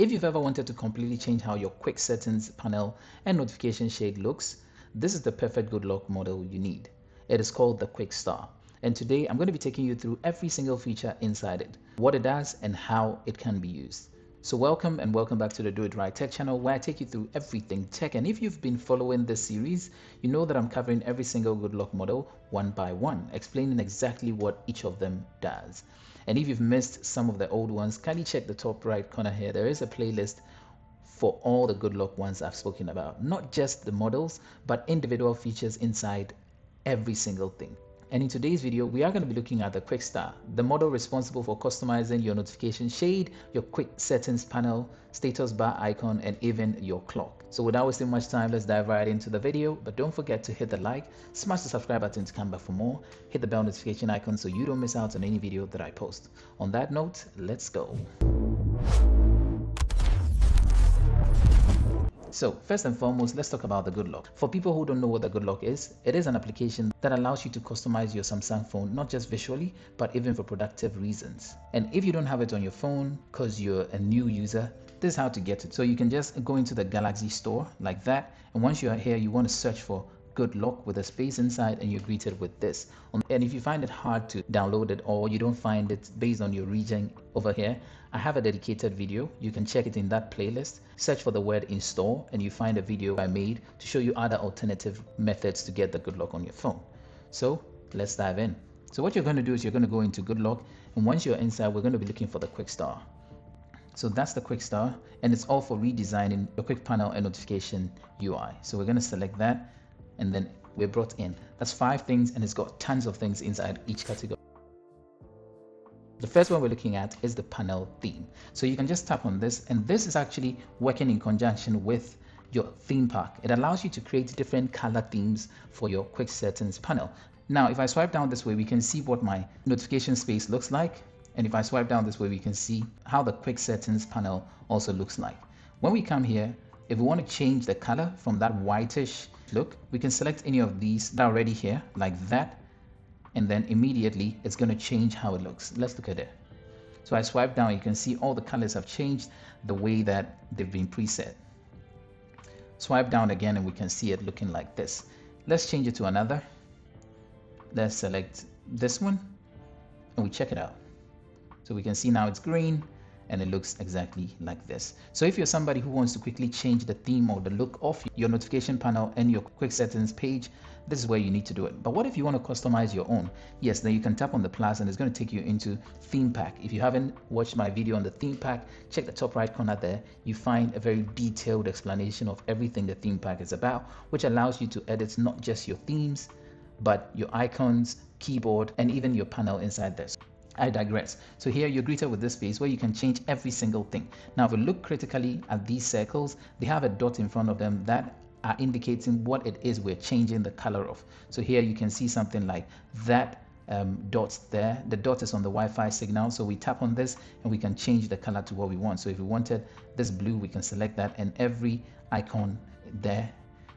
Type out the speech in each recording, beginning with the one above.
If you've ever wanted to completely change how your quick settings panel and notification shade looks, this is the perfect Good Lock model you need. It is called the QuickStar. And today I'm going to be taking you through every single feature inside it, what it does and how it can be used. So welcome back to the Doitright Tech channel, where I take you through everything tech. And if you've been following this series, you know that I'm covering every single Good Lock model one by one, explaining exactly what each of them does. And if you've missed some of the old ones, kindly check the top right corner here. There is a playlist for all the Good Lock ones I've spoken about, not just the models, but individual features inside every single thing. And in today's video, we are going to be looking at the QuickStar, the model responsible for customizing your notification shade, your quick settings panel, status bar icon, and even your clock. So without wasting much time, let's dive right into the video. But don't forget to hit the like, smash the subscribe button to come back for more, hit the bell notification icon so you don't miss out on any video that I post. On that note, let's go. So first and foremost, let's talk about the Good Lock. For people who don't know what the Good Lock is, it is an application that allows you to customize your Samsung phone, not just visually, but even for productive reasons. And if you don't have it on your phone because you're a new user, this is how to get it. So you can just go into the Galaxy store like that. And once you are here, you want to search for Good Lock with a space inside, and you're greeted with this. And if you find it hard to download it, or you don't find it based on your region over here, I have a dedicated video. You can check it in that playlist. Search for the word install and you find a video I made to show you other alternative methods to get the Good Lock on your phone. So let's dive in. So what you're going to do is you're going to go into Good Lock, and once you're inside, we're going to be looking for the QuickStar. So that's the QuickStar, and it's all for redesigning your quick panel and notification UI. So we're going to select that, and then we're brought in. That's 5 things, and it's got tons of things inside each category. The first one we're looking at is the panel theme. So you can just tap on this, and this is actually working in conjunction with your theme pack. It allows you to create different color themes for your quick settings panel. Now, if I swipe down this way, we can see what my notification space looks like. And if I swipe down this way, we can see how the quick settings panel also looks like. When we come here, if we want to change the color from that whitish look, we can select any of these that are already here like that, and then immediately it's going to change how it looks. Let's look at it. So I swipe down, you can see all the colors have changed the way that they've been preset. Swipe down again and we can see it looking like this. Let's change it to another. Let's select this one and we check it out. So we can see now it's green and it looks exactly like this. So if you're somebody who wants to quickly change the theme or the look of your notification panel and your quick settings page, this is where you need to do it. But what if you want to customize your own? Yes, then you can tap on the plus and it's going to take you into theme pack. If you haven't watched my video on the theme pack, check the top right corner there. You find a very detailed explanation of everything the theme pack is about, which allows you to edit not just your themes, but your icons, keyboard, and even your panel inside this. I digress. So here you're greeted with this space where you can change every single thing. Now, if we look critically at these circles, they have a dot in front of them that are indicating what it is we're changing the color of. So here you can see something like that dots there. The dot is on the Wi-Fi signal. So we tap on this and we can change the color to what we want. So if we wanted this blue, we can select that, and every icon there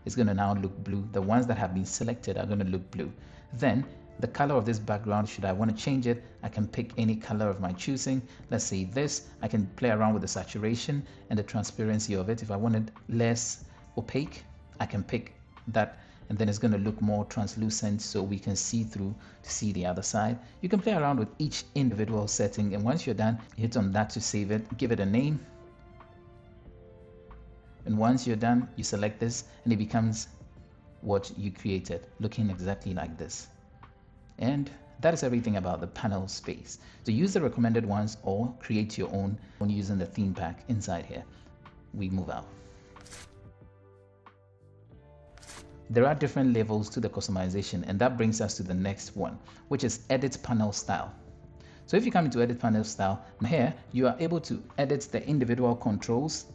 is going to now look blue. The ones that have been selected are going to look blue. Then the color of this background, should I want to change it, I can pick any color of my choosing. Let's say this. I can play around with the saturation and the transparency of it. If I wanted less opaque, I can pick that, and then it's going to look more translucent so we can see through to see the other side. You can play around with each individual setting, and once you're done, hit on that to save it, give it a name. And once you're done, you select this and it becomes what you created, looking exactly like this. And that is everything about the panel space. So use the recommended ones or create your own when using the theme pack inside here. We move out. There are different levels to the customization, and that brings us to the next one, which is edit panel style. So if you come into edit panel style, here you are able to edit the individual controls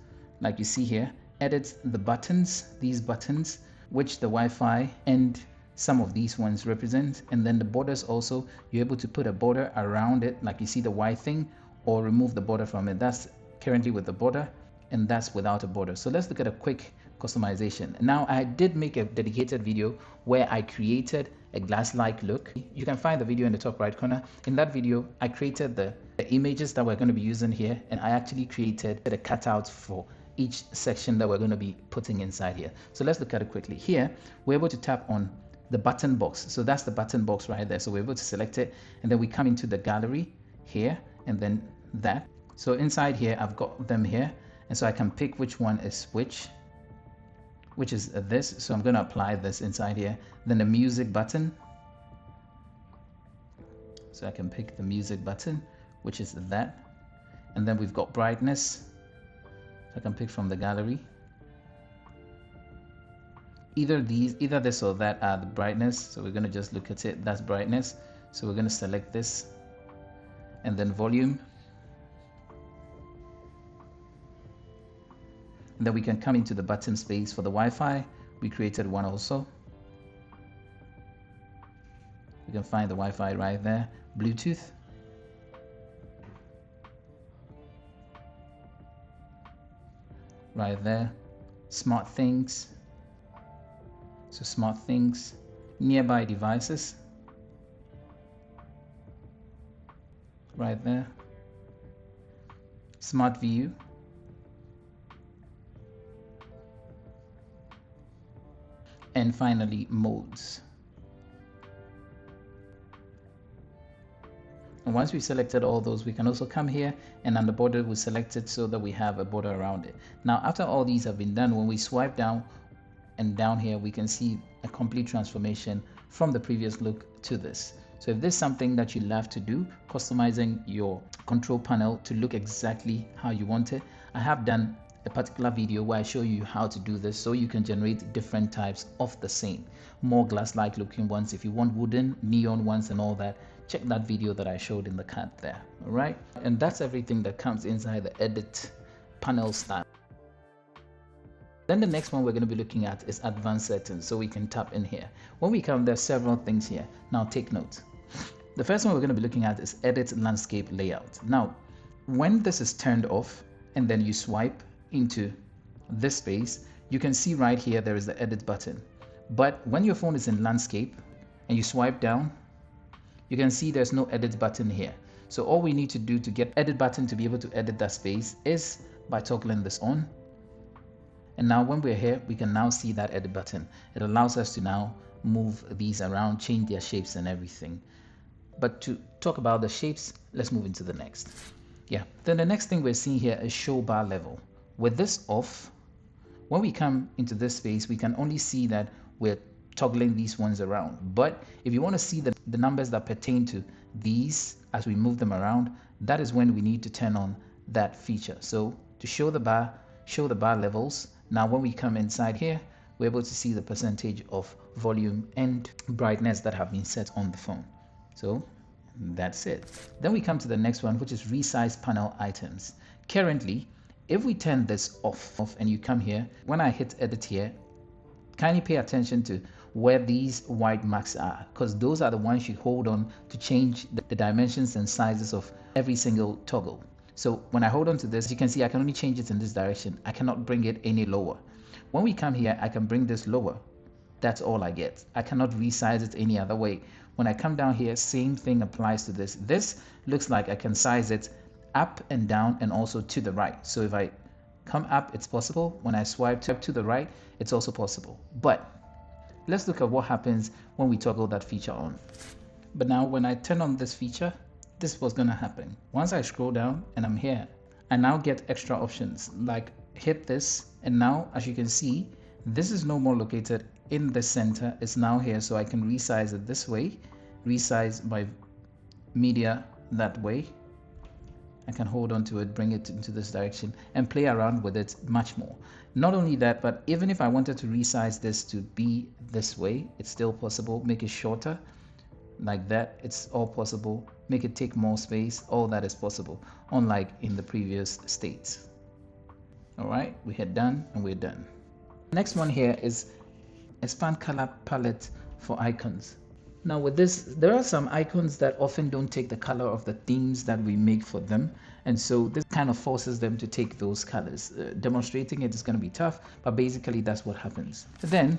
like you see here, edit the buttons, these buttons, which the Wi-Fi and some of these ones represent, and then the borders also, you're able to put a border around it like you see the Y thing, or remove the border from it. That's currently with the border, and that's without a border. So let's look at a quick customization. Now I did make a dedicated video where I created a glass-like look. You can find the video in the top right corner. In that video, I created the images that we're going to be using here, and I actually created the cutouts for each section that we're going to be putting inside here. So let's look at it quickly. Here, we're able to tap on the button box. So that's the button box right there. So we're able to select it, and then we come into the gallery here, and then that. So inside here, I've got them here, and so I can pick which one is which is this. So I'm going to apply this inside here. Then the music button. So I can pick the music button, which is that. And then we've got brightness. So I can pick from the gallery. Either this or that are the brightness. So we're going to just look at it. That's brightness. So we're going to select this. And then volume. And then we can come into the button space for the Wi-Fi. We created one also. You can find the Wi-Fi right there. Bluetooth. Right there. Smart things. So smart things. Nearby devices. Right there. Smart view. And finally, modes. And once we've selected all those, we can also come here, and on the border we select it so that we have a border around it. Now, after all these have been done, when we swipe down and down here, we can see a complete transformation from the previous look to this. So if there's something that you love to do, customizing your control panel to look exactly how you want it, I have done a particular video where I show you how to do this so you can generate different types of the same, more glass-like looking ones. If you want wooden, neon ones and all that, check that video that I showed in the card there. All right, and that's everything that comes inside the edit panel style. Then the next one we're going to be looking at is advanced settings, so we can tap in here. When we come, there's several things here. Now take note. The first one we're going to be looking at is edit landscape layout. Now when this is turned off and then you swipe into this space, you can see right here there is the edit button. But when your phone is in landscape and you swipe down, you can see there's no edit button here. So all we need to do to get edit button to be able to edit that space is by toggling this on. And now when we're here, we can now see that edit button. It allows us to now move these around, change their shapes and everything. But to talk about the shapes, let's move into the next. Yeah, then the next thing we're seeing here is show bar level. With this off, when we come into this space, we can only see that we're toggling these ones around. But if you want to see the numbers that pertain to these as we move them around, that is when we need to turn on that feature. So to show the bar levels, now when we come inside here, we're able to see the percentage of volume and brightness that have been set on the phone. So that's it. Then we come to the next one, which is resize panel items. Currently, if we turn this off and you come here, when I hit edit here, kindly pay attention to where these white marks are, because those are the ones you hold on to change the dimensions and sizes of every single toggle. So when I hold on to this, you can see I can only change it in this direction. I cannot bring it any lower. When we come here, I can bring this lower. That's all I get. I cannot resize it any other way. When I come down here, same thing applies to this. This looks like I can size it up and down and also to the right. So if I come up, it's possible. When I swipe to the right, it's also possible. But let's look at what happens when we toggle that feature on. But now when I turn on this feature, this is what's going to happen. Once I scroll down and I'm here, I now get extra options like hit this, and now as you can see, this is no more located in the center. It's now here, so I can resize it this way, resize my media that way. I can hold on to it, bring it into this direction and play around with it much more. Not only that, but even if I wanted to resize this to be this way, it's still possible. Make it shorter like that, it's all possible. Make it take more space, all that is possible, unlike in the previous states. All right, we hit done and we're done. Next one here is expand color palette for icons. Now with this, there are some icons that often don't take the color of the themes that we make for them, and so this kind of forces them to take those colors. Demonstrating it is going to be tough, but basically that's what happens. Then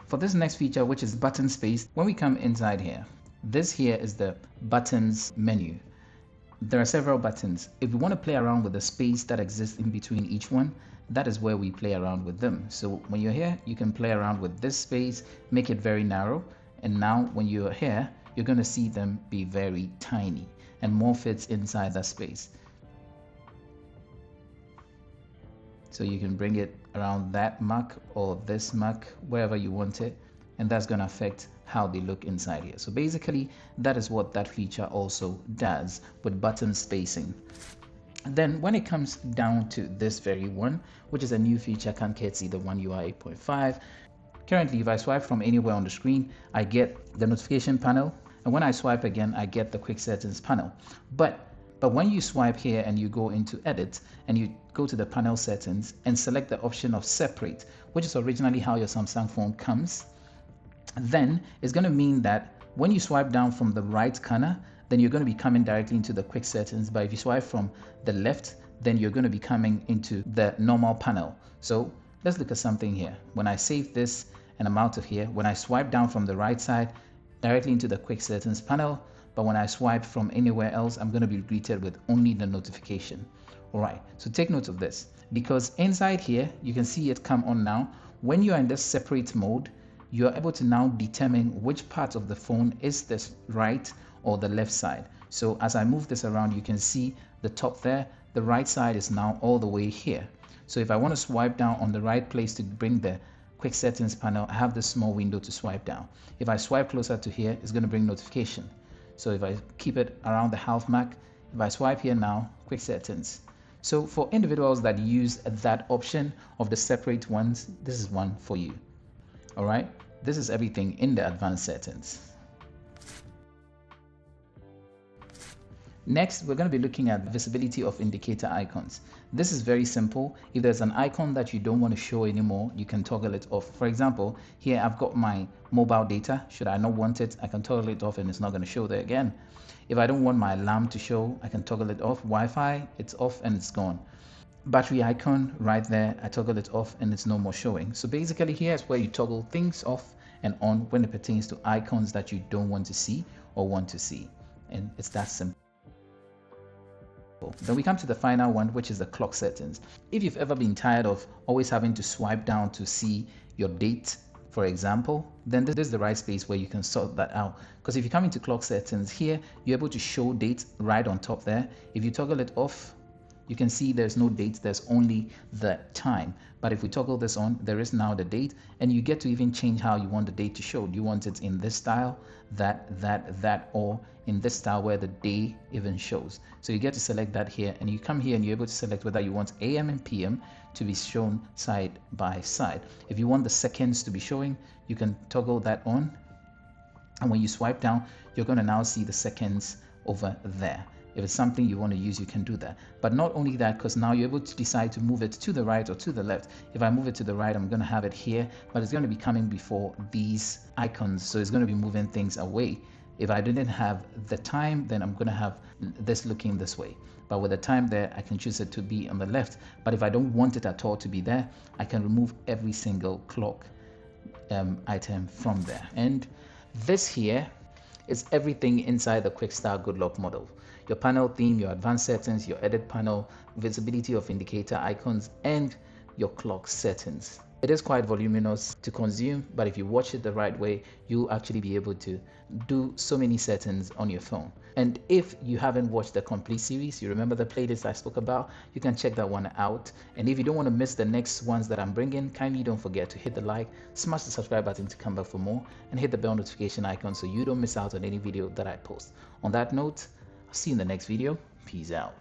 For this next feature, which is button space, when we come inside here, this here is the buttons menu. There are several buttons. If we want to play around with the space that exists in between each one, that is where we play around with them. So when you're here, you can play around with this space, make it very narrow. And now when you're here, you're going to see them be very tiny and more fits inside that space. So you can bring it around that mark or this mark, wherever you want it, and that's going to affect how they look inside here. So basically, that is what that feature also does with button spacing. Then when it comes down to this very one, which is a new feature, courtesy the One UI 8.5. Currently, if I swipe from anywhere on the screen, I get the notification panel, and when I swipe again, I get the quick settings panel. But when you swipe here and you go into edit and you go to the panel settings and select the option of separate, which is originally how your Samsung phone comes, then it's going to mean that when you swipe down from the right corner, then you're going to be coming directly into the quick settings. But if you swipe from the left, then you're going to be coming into the normal panel. So let's look at something here. When I save this and I'm out of here, when I swipe down from the right side, directly into the quick settings panel, but when I swipe from anywhere else, I'm going to be greeted with only the notification. All right, so take note of this, because inside here, you can see it come on now. When you are in this separate mode, you are able to now determine which part of the phone is this right or the left side. So as I move this around, you can see the top there, the right side is now all the way here. So if I want to swipe down on the right place to bring the quick settings panel, I have this small window to swipe down. If I swipe closer to here, it's going to bring notification. So if I keep it around the half mark, if I swipe here now, quick settings. So for individuals that use that option of the separate ones, this is one for you. All right, this is everything in the advanced settings. Next, we're going to be looking at visibility of indicator icons. This is very simple. If there's an icon that you don't want to show anymore, you can toggle it off. For example, here I've got my mobile data. Should I not want it, I can toggle it off and it's not going to show there again. If I don't want my alarm to show, I can toggle it off. Wi-Fi, it's off and it's gone. Battery icon right there, I toggle it off and it's no more showing. So basically here's where you toggle things off and on when it pertains to icons that you don't want to see or want to see. And it's that simple. Then we come to the final one, which is the clock settings. If you've ever been tired of always having to swipe down to see your date, for example, then this is the right space where you can sort that out. Because if you come into clock settings here, you're able to show date right on top there. If you toggle it off, you can see there's no date, there's only the time. But if we toggle this on, there is now the date, and you get to even change how you want the date to show. Do you want it in this style, that, or in this style where the day even shows? So you get to select that here, and you come here and you're able to select whether you want AM and PM to be shown side by side. If you want the seconds to be showing, you can toggle that on, and when you swipe down, you're going to now see the seconds over there. If it's something you want to use, you can do that. But not only that, because now you're able to decide to move it to the right or to the left. If I move it to the right, I'm going to have it here, but it's going to be coming before these icons. So it's going to be moving things away. If I didn't have the time, then I'm going to have this looking this way. But with the time there, I can choose it to be on the left. But if I don't want it at all to be there, I can remove every single clock item from there. And this here is everything inside the QuickStar Good Lock model. Your panel theme, your advanced settings, your edit panel, visibility of indicator icons, and your clock settings. It is quite voluminous to consume, but if you watch it the right way, you'll actually be able to do so many settings on your phone. And if you haven't watched the complete series, you remember the playlist I spoke about, you can check that one out. And if you don't want to miss the next ones that I'm bringing, kindly don't forget to hit the like, smash the subscribe button to come back for more, and hit the bell notification icon so you don't miss out on any video that I post. On that note, I'll see you in the next video. Peace out.